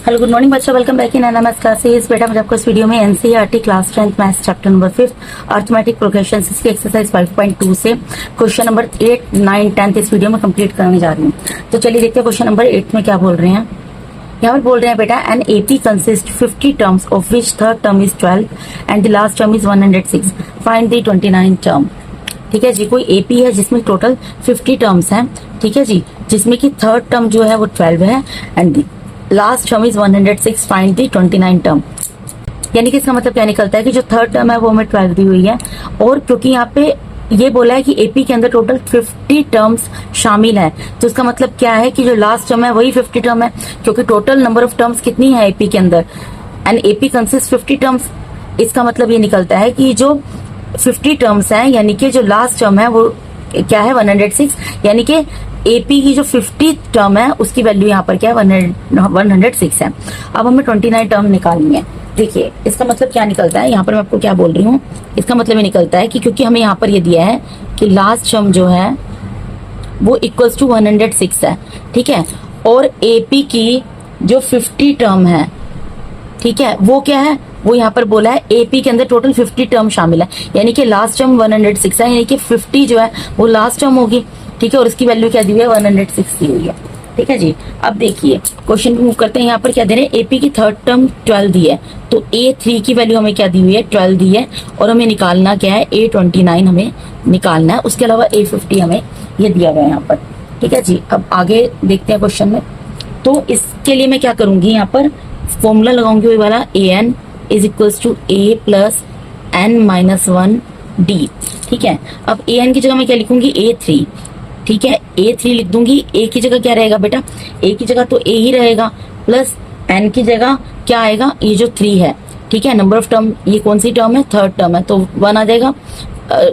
Hello good morning बच्चों, welcome back in NMS classes. बेटा मुझे आपको इस वीडियो में NCERT class 10th maths chapter number 5 arithmetic progression इसकी एक्सरसाइज 5.2 से क्वेश्चन नंबर 8, 9, 10 इस वीडियो में कंप्लीट करने जा रही हूँ। तो चलिए देखते हैं क्वेश्चन नंबर 8 में क्या बोल रहे हैं। यहाँ पर बोल रहे हैं बेटा an AP consist 50 terms of which third term is 12 and the last term is 106, find the 29 term. ठीक है जी, कोई एपी है जिसमें टोटल 50 टर्म्स हैं। ठीक है जी, जिसमें कि थर्ड टर्म जो है वो 12 है and last term is 106, find the 29 term. यानी कि इसका मतलब क्या निकलता है कि जो थर्ड टर्म है वो हमें 12 दी हुई है, और क्योंकि यहाँ पे ये बोला है कि एपी के अंदर टोटल 50 टर्म्स शामिल है, तो इसका मतलब क्या है कि जो लास्ट टर्म है वही 50 टर्म है, क्योंकि टोटल नंबर ऑफ टर्म्स कितनी है एपी के अंदर, एंड एपी कंसिस्ट 50 टर्म्स। इसका मतलब ये निकलता है कि जो 50 टर्म्स हैं, यानी कि जो लास्ट टर्म है वो क्या है 106, यानी कि एपी की जो 50 टर्म है उसकी वैल्यू यहाँ पर क्या है 106 है। अब हमें 29 टर्म निकालनी है। देखिए इसका मतलब क्या निकलता है, यहाँ पर मैं आपको क्या बोल रही हूँ, इसका मतलब ये निकलता है कि क्योंकि हमें यहाँ पर ये दिया है कि लास्ट टर्म जो है वो इक्वल्स टू 106 है। ठीक है, और एपी की जो 50 टर्म है, ठीक है, वो क्या है, वो यहाँ पर बोला है एपी के अंदर टोटल 50 टर्म शामिल है, यानी कि लास्ट टर्म 106 है, यानी कि 50 जो है वो लास्ट टर्म होगी। ठीक है, और इसकी वैल्यू क्या दी हुई है 106 दी हुई है। ठीक है जी, अब देखिए क्वेश्चन को मूव करते हैं। यहाँ पर क्या दे रहे हैं, एपी की थर्ड टर्म 12 दी है, तो A3 की वैल्यू हमें क्या दी हुई है 12 दी है, और हमें निकालना क्या है A29 हमें निकालना है, उसके अलावा A50 हमें ये दिया गया है यहाँ पर। ठीक है जी, अब आगे देखते हैं क्वेश्चन में। तो इसके लिए मैं क्या करूंगी, यहाँ पर फॉर्मूला लगाऊंगी वही वाला an is equals to a plus n minus 1 d। ठीक है, अब an की जगह मैं क्या लिखूंगी A3। ठीक है, A3 लिख दूंगी, a की जगह क्या रहेगा बेटा, a की जगह तो a ही रहेगा, प्लस n की जगह क्या आएगा, ये जो 3 है। ठीक है, नंबर ऑफ टर्म, ये कौन सी टर्म है, थर्ड टर्म है, तो 1 आ जाएगा,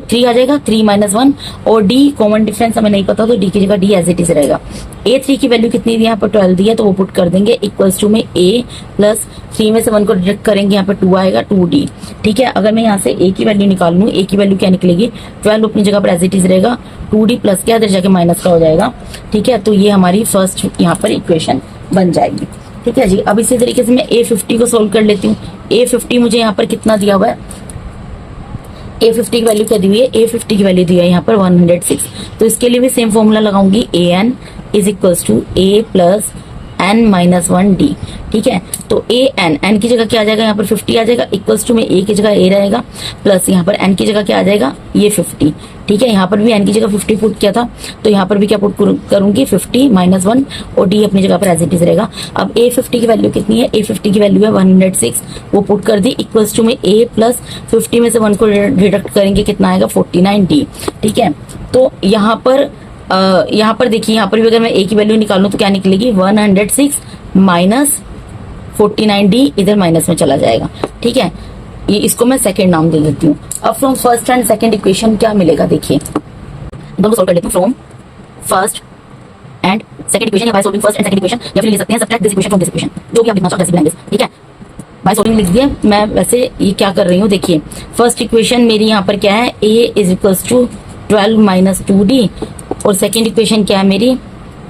3 आ जाएगा, 3 माइनस 1, और d कॉमन डिफरेंस हमें नहीं पता तो d की जगह d एज इट इज रहेगा। A3 की वैल्यू कितनी दी है, यहाँ पर 12 दी है, तो वो पुट कर देंगे इक्वल्स टू में a प्लस 3 में से 1 को डिडक्ट करेंगे, यहाँ पर 2 आएगा 2d। ठीक है, अगर मैं यहाँ से a की वैल्यू निकाल लूँ, a की वैल्यू क्या निकलेगी, 12 अपनी जगह पर एज इट इज रहेगा, 2d प्लस क्या इधर जाके माइनस का हो जाएगा। ठीक है, तो ये हमारी फर्स्ट यहाँ पर इक्वेशन बन जाएगी। ठीक है जी, अब इसी तरीके से मैं A50 को सोल्व कर लेती हूँ। A50 मुझे यहाँ पर कितना दिया हुआ है, A50 की वैल्यू क्या दी हुई है, A50 की वैल्यू दी है यहाँ पर 106, तो इसके लिए भी सेम फॉर्मूला लगाऊंगी an is equals to a plus n minus 1d। ठीक है, तो n की जगह क्या आ जाएगा, यहाँ पर 50 आ जाएगा, इक्वल्स टू में a की जगह a रहेगा, प्लस यहाँ पर n की जगह क्या आ जाएगा, ये 50। ठीक है, यहाँ पर भी n की जगह 50 पुट किया था, तो यहाँ पर भी क्या पुट करूंगी 50 माइनस 1, और d अपनी जगह पर एज इट इज रहेगा। अब A50 की वैल्यू कितनी है, A50 की वैल्यू है 106, वो पुट कर दी, इक्वल्स टू में a प्लस 50 में से 1 को डिडक्ट करेंगे, कितना आएगा 49d। ठीक है, तो यहाँ पर देखिए, यहाँ पर भी अगर मैं a की वैल्यू निकालूं तो क्या निकलेगी 106 माइनस 49d, इधर माइनस में चला जाएगा। ठीक है, ये इसको मैं सेकंड नाम दे देती हूँ। अब from first and second equation क्या मिलेगा, देखिए दोनों सॉल्व कर लेते हैं। From first and second equation, या by solving first and second equation, या फिर लिख सकते हैं subtract this equation from this equation, जो भी आप लिखना चाहो जैसे लैंग्वेज। ठीक है, बाय सॉल्विंग लिख दिया। मैं वैसे ये क्या कर रही हूँ, देखिए फर्स्ट इक्वेशन मेरी यहाँ पर क्या है, a is equals to 12 minus 2d, और सेकेंड इक्वेशन क्या है मेरी,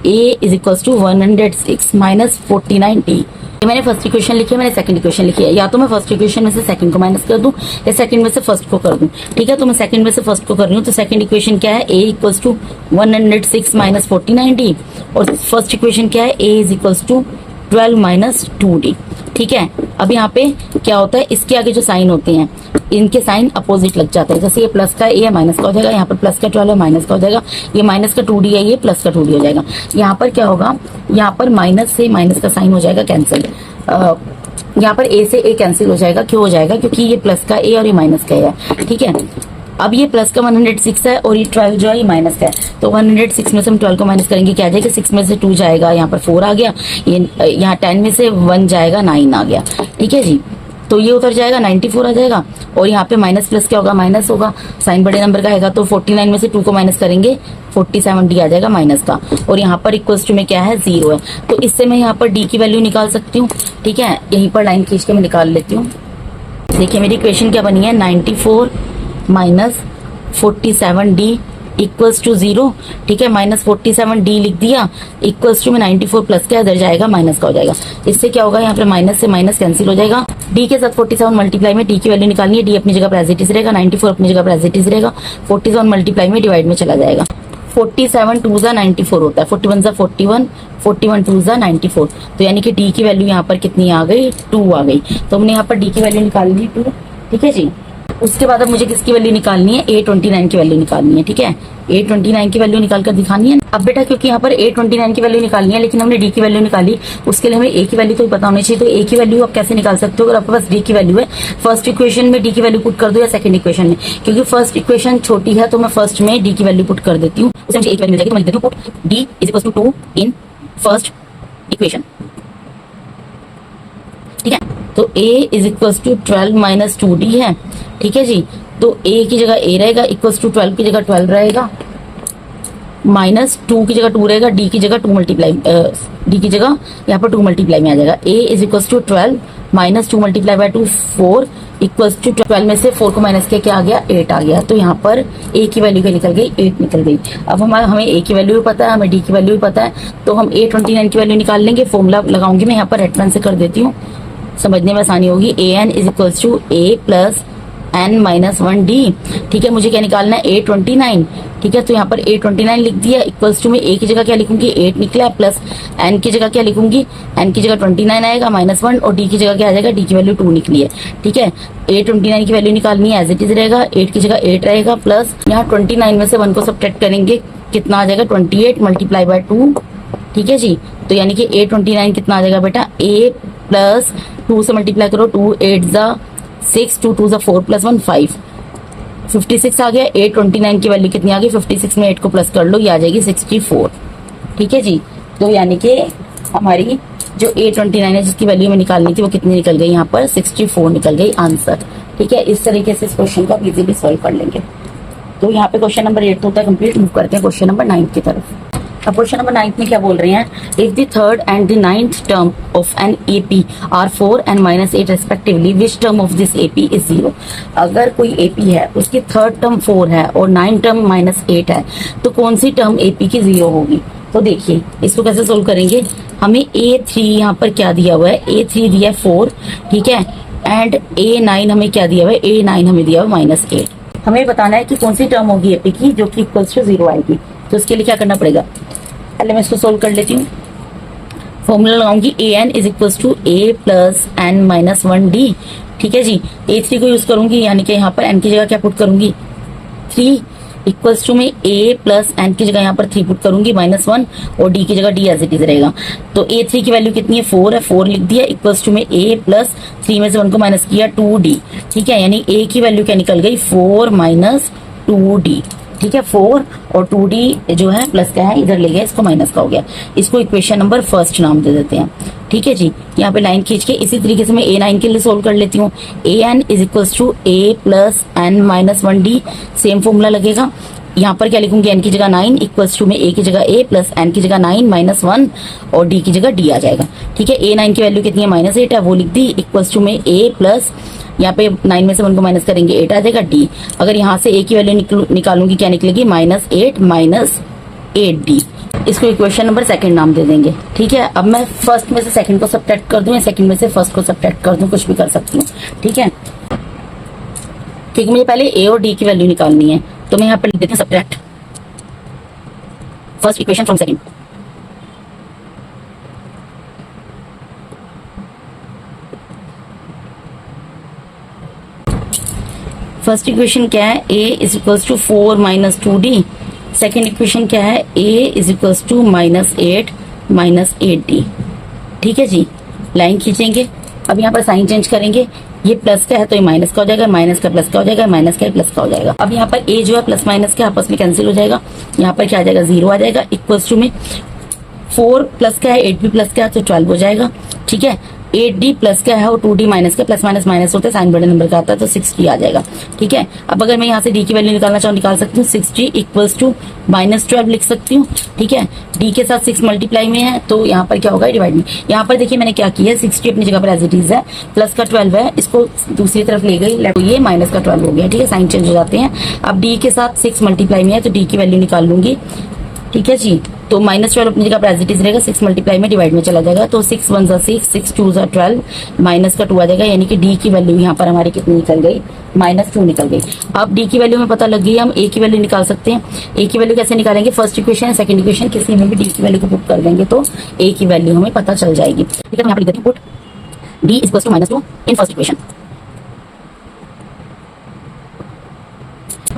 a is equals to 106 minus 49d। मैंने फर्स्ट इक्वेशन लिखी है, मैंने सेकंड इक्वेशन लिखी है, या तो मैं फर्स्ट इक्वेशन में से सेकंड को माइनस कर दूं, या सेकंड में से फर्स्ट को कर दूं। ठीक है, तो मैं सेकंड में से फर्स्ट को कर रही हूँ, तो सेकंड इक्वेशन क्या है, a equals to 106 minus 49d, और फर्स्ट इक्वेशन क्या है, a is equals to 12 minus 2d। ठीक है, अब यहाँ पे क्या होता है, इसके आगे जो साइन होते हैं इनके साइन अपोजिट लग जाते हैं, जैसे ये प्लस का ये माइनस का हो जाएगा, यहाँ पर प्लस का 12 है माइनस का हो जाएगा, ये माइनस का 2d है, ये प्लस का 2d हो जाएगा। यहाँ पर क्या होगा, यहाँ पर माइनस से माइनस का साइन हो जाएगा कैंसिल, यहाँ पर a से a कैंसिल हो जाएगा, क्यों हो जाएगा, क्योंकि ये प्लस का a और ये माइनस का है। ठीक है, अब ये प्लस का 106 है और ये 12 जो है ये माइनस का है, तो 106 में से हम 12 को माइनस करेंगे, क्या आ जाएगा, 6 में से 2 जाएगा, यहाँ पर 4 आ गया, ये यहाँ 10 में से 1 जाएगा, 9 आ गया। ठीक है जी, तो ये उतर जाएगा 94 आ जाएगा, और यहाँ पे माइनस प्लस क्या होगा, माइनस होगा, साइन बड़े नंबर का आएगा, तो 49 में से 2 को माइनस करेंगे 47d आ जाएगा माइनस का, और यहाँ पर इक्वल्स टू में क्या है 0 है, तो इससे मैं यहाँ पर d की वैल्यू निकाल सकती हूँ। ठीक है, यहीं पर लाइन खींच के मैं निकाल लेती हूँ। देखिए मेरी इक्वेशन क्या बनी है, 94 माइनस 47d इक्वल्स टू 0, ठीक है, माइनस 47D लिख दिया, इक्वल्स टू में 94 प्लस क्या इधर जाएगा माइनस का हो जाएगा। इससे क्या होगा, यहाँ पे माइनस से माइनस कैंसिल हो जाएगा। D के साथ 47 मल्टीप्लाई में D की वैल्यू निकालनी है, D अपनी जगह पर एज इट इज रहेगा, 94 अपनी जगह पर एज इट इज रहेगा, 47 मल्टीप्लाई में डिवाइड में चला जाएगा। 47 2 जा 94 होता है, 41 जा 41, 41 2 जा 94, तो यानी कि D की वैल्यू यहाँ पर कितनी आ गई, 2 आ गई। तो हमने यहाँ पर D की वैल्यू निकालनी है 2, ठीक है जी। उसके बाद अब मुझे किसकी वैल्यू निकालनी है, A29 की वैल्यू निकालनी है, ठीक है, A29 की वैल्यू निकाल कर दिखानी है। अब बेटा क्योंकि यहाँ पर A29 की वैल्यू निकालनी है लेकिन हमने D की वैल्यू निकाली, उसके लिए हमें A की वैल्यू तो पता होनी चाहिए। तो A की वैल्यू आप कैसे निकाल सकते हो, अगर आपके पास D की वैल्यू है, फर्स्ट इक्वेशन में D की वैल्यू पुट कर दो या सेकंड इक्वेशन में, क्योंकि फर्स्ट इक्वेशन छोटी है तो मैं फर्स्ट में D की वैल्यू पुट कर देती हूँ, उससे मुझे A की वैल्यू मिल जाएगी। तो मैं लिख देती हूँ put D is equal to 2 in first equation, ठीक है। तो A is equal to 12 minus 2D है, ठीक है जी। तो A की जगह A रहेगा, इक्वल्स टू 12 की जगह 12 रहेगा, माइनस 2 की जगह 2 रहेगा, D की जगह 2 मल्टीप्लाई, D की जगह यहाँ पर 2 मल्टीप्लाई में आ जाएगा। A is equals to 12 minus 2 multiply by 2 4, equals to 12 में से 4 को माइनस किया क्या आ गया, 8 आ गया। तो यहाँ पर A की वैल्यू क्या निकल गई, 8 निकल गई। अब हमें A की वैल्यू भी पता है, हमें D की वैल्यू भी पता है, तो हम A29 की वैल्यू निकाल लेंगे। फॉर्मूला लगाऊंगी मैं यहाँ पर, रेट पेन से कर देती हूँ, समझने में आसानी होगी। AN is equals to A plus N minus 1D, ठीक है। मुझे क्या निकालना है, A29, ठीक है। तो यहाँ पर A29 लिख दिया, इक्वल्स टू में A की जगह क्या लिखूंगी, 8 निकला, प्लस N की जगह क्या लिखूंगी, N की जगह 29 आएगा माइनस 1, और D की जगह क्या आ जाएगा, D की वैल्यू 2 निकली है, ठीक है। A29 की वैल्यू निकालनी है, एज इट इज रहेगा, 8 की जगह 8 रहेगा, प्लस यहाँ 29 में से 1 को सब्ट्रैक्ट करेंगे, कितना आ जाएगा, 28 मल्टीप्लाई बाय 2, ठीक है जी। तो यानी कि A29 कितना आ जाएगा बेटा, A प्लस 2 से मल्टीप्लाई करो, 2 8 जा 6, 2 2 जा 4 प्लस 1 5, 56 आ गया। A29 की वैल्यू कितनी आ गई, 56 में 8 को प्लस कर लो, ये आ जाएगी 64, ठीक है जी। तो यानी कि हमारी जो A29 है जिसकी वैल्यू हमें निकालनी थी वो कितनी निकल गई, यहाँ पर 64 निकल गई आंसर, ठीक है। इस तरीके से इस क्वेश्चन को आप इजीली सॉल्व कर लेंगे। तो यहाँ पे क्वेश्चन नंबर 8 तो होता है कंप्लीट, मूव करते हैं क्वेश्चन नंबर 9 की तरफ। अब क्वेश्चन नंबर 9 में क्या बोल रहे हैं, if the third and the ninth term of an AP are 4 and -8 respectively, which term of this AP is 0। अगर कोई एपी है उसकी थर्ड टर्म 4 है और 9 टर्म -8 है, तो कौन सी टर्म एपी की 0 होगी। तो देखिए इसको कैसे सोल्व करेंगे, हमें A3 यहाँ पर क्या दिया हुआ है, A3 दिया है 4, ठीक है, एंड A9 हमें क्या दिया हुआ है, A9 हमें दिया हुआ है -8। हमें बताना है कि कौन सी टर्म होगी एपी की जो कि इक्वल्स टू 0 आएगी। तो इसके लिए क्या करना पड़ेगा, पहले मैं इसको सोल्व कर लेती हूँ। फॉर्मूला लगाऊंगी, AN is equals to A plus N minus 1D, ठीक है जी। A3 को यूज करूंगी, यानी कि यहाँ पर N की जगह क्या पुट करूंगी, 3, इक्वल्स टू में A प्लस N की जगह यहाँ पर 3 पुट करूंगी -1, और D की जगह D एज इट इज रहेगा। तो A3 की वैल्यू कितनी है, 4 है, 4 लिख दिया, इक्वल्स टू में A प्लस 3 में से 1 को माइनस किया 2D, ठीक है। यानी A की वैल्यू क्या निकल गई, 4 माइनस 2D, ठीक है। 4 और 2D जो है प्लस क्या है, इधर ले गया, इसको माइनस का हो गया। इसको इक्वेशन नंबर फर्स्ट नाम दे देते हैं, ठीक है जी। यहाँ पे लाइन खींच के इसी तरीके से मैं A9 के लिए सोल्व कर लेती हूँ। AN is equals to A plus N minus 1D, same formula लगेगा। यहाँ पर क्या लिखूंगी, N की जगह 9, इक्वल्स टू में A की जगह A प्लस N की जगह 9 माइनस 1, और D की जगह D आ जाएगा, ठीक है। A9 की वैल्यू कितनी है, -8 है, वो लिख दी, इक्वल्स टू में A प्लस, यहाँ पे 9 में से 1 को माइनस करेंगे 8 आ जाएगा, D। अगर यहाँ से A की वैल्यू निकालूंगी क्या निकलेगी, -8 माइनस 8D। इसको इक्वेशन नंबर सेकंड नाम दे देंगे, ठीक है। अब मैं फर्स्ट में से सेकंड को सब्ट्रैक्ट कर दूं या सेकंड में से फर्स्ट को सब्ट्रैक्ट कर दूं, कुछ भी कर सकती हूँ, ठीक है। क्योंकि मुझे पहले A और D की वैल्यू निकालनी है, तो मैं यहाँ पर लिख देती हूँ subtract first equation from second. First equation क्या है, A is equals to 4 minus 2D। Second equation क्या है, A is equals to -8 minus 8D, ठीक है जी। लाइन खींचेंगे, अब यहाँ पर साइन चेंज करेंगे, ये प्लस का है तो ये माइनस का हो जाएगा, माइनस का प्लस का हो जाएगा, माइनस का प्लस का हो जाएगा। अब यहाँ पर A जो है प्लस माइनस के आपस में कैंसिल हो जाएगा, यहाँ पर क्या आ जाएगा, 0 आ जाएगा, इक्वल्स टू में 4 प्लस का है 8 भी प्लस का है तो 12 हो जाएगा, ठीक है। 8d प्लस का है और 2d माइनस का, प्लस माइनस माइनस होता है, साइन बड़े नंबर का आता है, तो 6d आ जाएगा। ठीक है, अब अगर मैं यहाँ से d की वैल्यू निकालना चाहूँ निकाल सकती हूँ। 6d इक्वल्स टू -12 लिख सकती हूँ। ठीक है, d के साथ 6 मल्टीप्लाई में है तो यहाँ पर क्या होगा, डिवाइड में। यहाँ पर देखिए मैंने क्या किया है, 60 अपनी जगह पर एज इट इज है, प्लस का 12 है, इसको दूसरी तरफ ले गई, तो ये माइनस का 12 हो गया। ठीक है, साइन चेंज हो जाते हैं। अब d के साथ 6 मल्टीप्लाई में है तो d की वैल्यू निकाल लूंगी। ठीक है जी, तो -12 अपनी जगह पर एज इट इज रहेगा, 6 मल्टीप्लाई में डिवाइड में चला जाएगा, तो 6 1 ज़ा 6, 6 2 ज़ा 12, माइनस का 2 आ जाएगा, यानी कि d की वैल्यू यहाँ पर हमारी कितनी निकल गई, -2 निकल गई। अब d की वैल्यू में पता लग गई, हम a की वैल्यू निकाल सकते हैं। a की वैल्यू कैसे निकालेंगे, फर्स्ट इक्वेशन है, सेकंड इक्वेशन, किसी में भी d की वैल्यू को पुट कर देंगे तो a की वैल्यू हमें पता चल जाएगी। ठीक है, मैं यहाँ पर लिख देती हूँ, put d equals to -2 in first equation.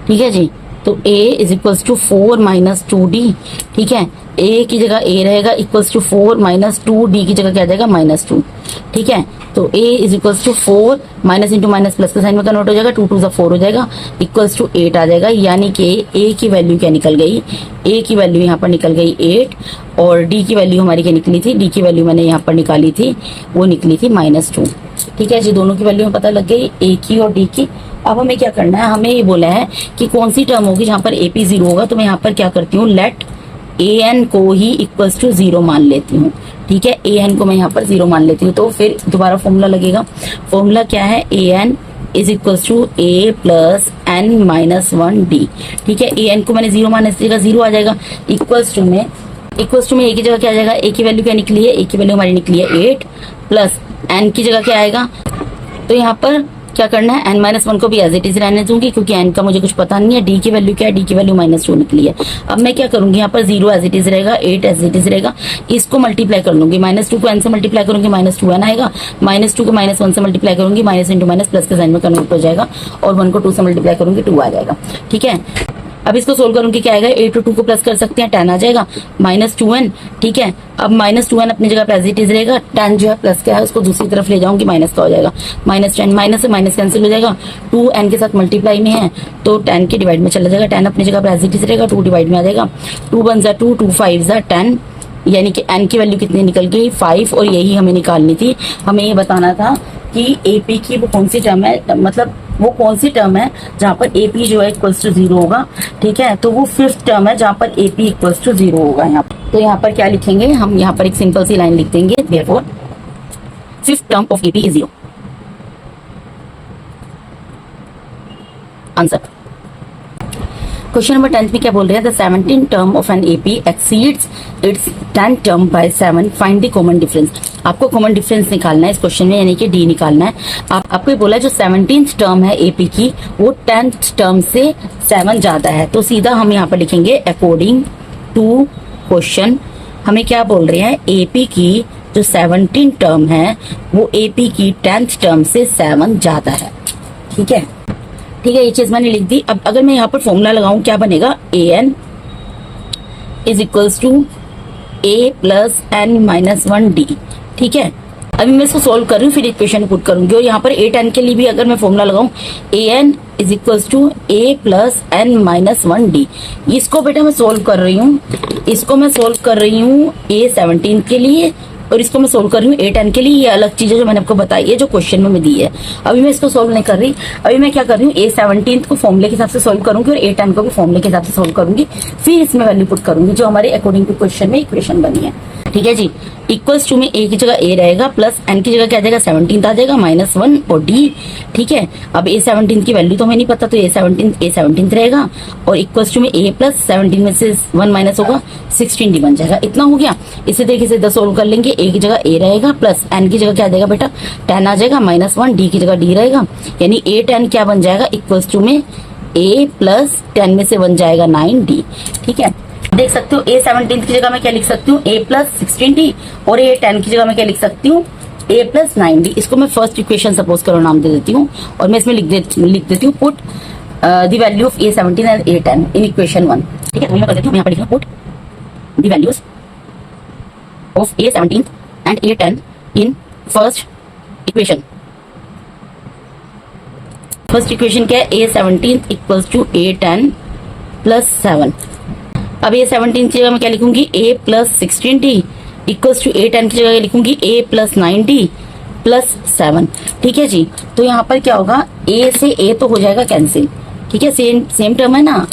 ठीक है जी, तो a is equals to 4 - 2d। ठीक है, a की जगह a रहेगा, इक्वल्स टू 4 - 2d की जगह क्या आ जाएगा, -2। ठीक है, तो a is equals to 4, minus into minus plus के साइन में कन्वर्ट हो जाएगा, 2 2 ज़ा 4 हो जाएगा, इक्वल्स टू 8 आ जाएगा, यानी कि a की वैल्यू क्या निकल गई, a की वैल्यू यहाँ पर निकल गई 8, और d की वैल्यू हमारी क्या निकली थी, d की वैल्यू मैंने यहाँ पर निकाली थी, वो निकली थी -2। ठीक है जी, दोनों की वैल्यू में पता लग गई, a की और d की। अब हमें क्या करना है, हमें ये बोला है कि कौन सी टर्म होगी जहां पर AP 0 होगा, तो मैं यहाँ पर क्या करती हूँ, लेट an को ही इक्वल्स टू 0 मान लेती हूँ। ठीक है, an को मैं यहाँ पर 0 मान लेती हूँ, तो फिर दोबारा फॉर्मूला लगेगा। फॉर्मूला क्या है, an is equals to a plus n minus 1d। ठीक है, an को मैंने 0 मानने से 0 आ जाएगा, इक्वल्स टू में a की जगह क्या आ जाएगा, a की वैल्यू क्या निकली है, a की वैल्यू हमारी निकली है 8, प्लस n की जगह क्या आएगा, तो यहाँ पर क्या करना है, n-1 को भी एज इट इज रहने दूंगी, क्योंकि n का मुझे कुछ पता नहीं है। d की वैल्यू क्या है, d की वैल्यू -2 निकली है। अब मैं क्या करूंगी, यहाँ पर 0 एज इट इज रहेगा, 8 एज इट इज रहेगा, इसको मल्टीप्लाई कर लूंगी, -2 को n से मल्टीप्लाई करूंगी, -2n आएगा, -2 को -1 से मल्टीप्लाई करूंगी, माइनस इंटू माइनस प्लस के साइन में कन्वर्ट हो जाएगा, और 1 को 2 से मल्टीप्लाई करूंगी, 2 आ जाएगा। ठीक है, अब इसको सोल्व करूंगी, क्या आएगा, 8 और 2 को प्लस कर सकते हैं, 10 आ जाएगा, -2n। ठीक है, अब -2n अपनी जगह पर एज इट इज रहेगा, 10 जो है प्लस का है उसको दूसरी तरफ ले जाऊंगी, माइनस का हो जाएगा, -10, माइनस से माइनस कैंसिल हो जाएगा, 2 n के साथ मल्टीप्लाई में है तो 10 के डिवाइड में चला जाएगा, 10 अपनी जगह पर एज इट इज रहेगा, 2 डिवाइड में आ जाएगा, 2 1 ज़ा 2, 2 5 ज़ा 10, यानी कि n की वैल्यू कितनी निकल गई, 5, और यही हमें निकालनी थी। हमें ये बताना था कि AP की वो कौन सी टर्म है, मतलब वो कौन सी टर्म है जहां पर AP जो है इक्वल्स टू 0 होगा। ठीक है, तो वो 5th टर्म है जहां पर AP इक्वल्स टू 0 होगा। यहाँ पर तो यहाँ पर क्या लिखेंगे हम, यहाँ पर एक सिंपल सी लाइन लिख देंगे, therefore 5th term of AP is 0। Answer. Question number 10 में क्या बोल रहे हैं, the 17th term of an AP exceeds its 10th term by 7, find the common difference. आपको कॉमन डिफरेंस निकालना है इस क्वेश्चन में, यानी कि D निकालना है। आपको ये बोला है जो 17th टर्म है AP की वो 10th टर्म से 7 ज्यादा है, तो सीधा हम यहाँ पर लिखेंगे अकॉर्डिंग टू क्वेश्चन। हमें क्या बोल रहे हैं, AP की जो 17th टर्म है वो AP की 10th टर्म से 7 ज्यादा है। ठीक है, ठीक है, ये चीज मैंने लिख दी। अब अगर मैं यहाँ पर फॉर्मूला लगाऊं, क्या बनेगा, an is equals to a plus n-1d। ठीक है, अभी मैं इसको सोल्व कर रही हूँ, फिर इक्वेशन पुट करूंगी, और यहाँ पर 8n के लिए भी अगर मैं फॉर्मूला लगाऊं, an is equals to a plus n-1d। इसको बेटा मैं सोल्व कर रही हूँ, इसको मैं सोल्व कर रही हूँ a17 के लिए, और इसको मैं सोल्व कर रही हूँ 8n के लिए। ये अलग चीज है जो मैंने आपको बताई है, जो क्वेश्चन में दी है। अभी मैं इसको सोल्व नहीं कर रही, अभी मैं क्या कर रही हूँ, a17 को फॉर्मूले के हिसाब से सोल्व करूंगी और 8n को भी फॉर्मूले के हिसाब से सोल्व करूंगी, फिर इसमें वैल्यू पुट करूंगी जो हमारे अकॉर्डिंग टू क्वेश्चन में इक्वेशन बनी है। ठीक है जी, इक्वल्स टू में a की जगह a रहेगा, प्लस n की जगह क्या आ जाएगा, 17 आ जाएगा, -1 और d। ठीक है, अब a17 की वैल्यू तो हमें नहीं पता, तो a17 रहेगा, और इक्वल्स टू में a प्लस 17 में से 1 माइनस होगा, 16d बन जाएगा। इतना हो गया। इसी तरीके से सोल्व कर लेंगे, a की जगह a रहेगा, प्लस n की जगह क्या आ जाएगा बेटा, 10 आ जाएगा, -1, d की जगह d रहेगा, यानी a10 क्या बन जाएगा, इक्वल्स टू में a प्लस 10 में से बन जाएगा 9d। ठीक है, देख सकते हो a17 की जगह मैं क्या लिख सकती हूँ, a प्लस 16d, और a10 की जगह मैं क्या लिख सकती हूँ, a प्लस 9d। इसको मैं फर्स्ट इक्वेशन सपोज करो नाम दे देती हूँ, और मैं इसमें लिख देती हूँ put the value of a17 and a10 in equation 1। ठीक है, मैं कर देती हूँ, यहाँ पर लिखूँ put the values of a17 and a10 in first equation. First equation क्या है, a17 equals to a10 plus 7। अब a17 की जगह मैं क्या लिखूंगी, a plus 16d equals to a10 की जगह लिखूंगी a प्लस 9d प्लस 7। ठीक है जी, तो यहाँ पर क्या होगा, ए से ए तो हो जाएगा कैंसिल। ठीक है, सेम सेम टर्म है ना,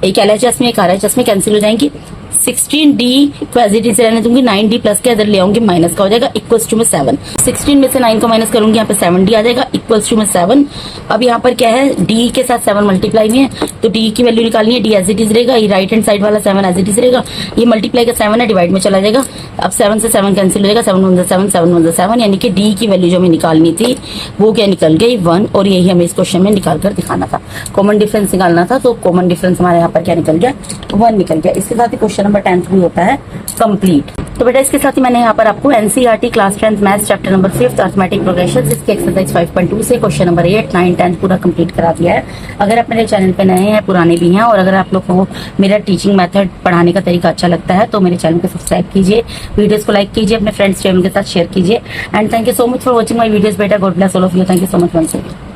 एक LHS में एक RHS में कैंसिल हो जाएंगी। 16D को एज इट इज रहने दूंगी, 9D प्लस के इधर ले आऊंगी, माइनस का हो जाएगा, इक्वल्स टू में 7। 16 में से 9 को माइनस करूंगी, यहाँ पे 7D आ जाएगा, इक्वल्स टू में 7। अब यहाँ पर क्या है, D के साथ 7 मल्टीप्लाई में है, तो D की वैल्यू निकालनी है, D एज इट इज रहेगा, ये राइट हैंड साइड वाला 7 एज इट इज रहेगा, ये मल्टीप्लाई का 7 है, डिवाइड में चला जाएगा। अब 7 से 7 कैंसिल हो जाएगा, 7 1 7 7 1 7, यानी कि D की वैल्यू जो हमें निकालनी थी वो क्या निकल गई, 1। और यही हमें इस क्वेश्चन में निकाल कर दिखाना था, कॉमन डिफरेंस निकालना था, तो कॉमन डिफरेंस हमारे यहाँ पर क्या निकल गया, 1 निकल गया। इसके साथ ही क्वेश्चन नंबर 10 भी होता है कंप्लीट। तो बेटा इसके साथ ही मैंने यहाँ पर आपको NCERT class 10 maths chapter number 5 arithmetic progression इसके एक्सरसाइज 5.2 से क्वेश्चन नंबर 8 9 10 पूरा कंप्लीट करा दिया है। अगर आप मेरे चैनल पे नए हैं, पुराने भी हैं, और अगर आप लोग को मेरा टीचिंग मेथड पढ़ाने का तरीका अच्छा लगता है तो मेरे चैनल को सब्सक्राइब कीजिए, वीडियोस को लाइक कीजिए, अपने फ्रेंड्स फैमिली के साथ शेयर कीजिए। And thank you so much for watching my videos बेटा, God bless all of you, thank you so much once again.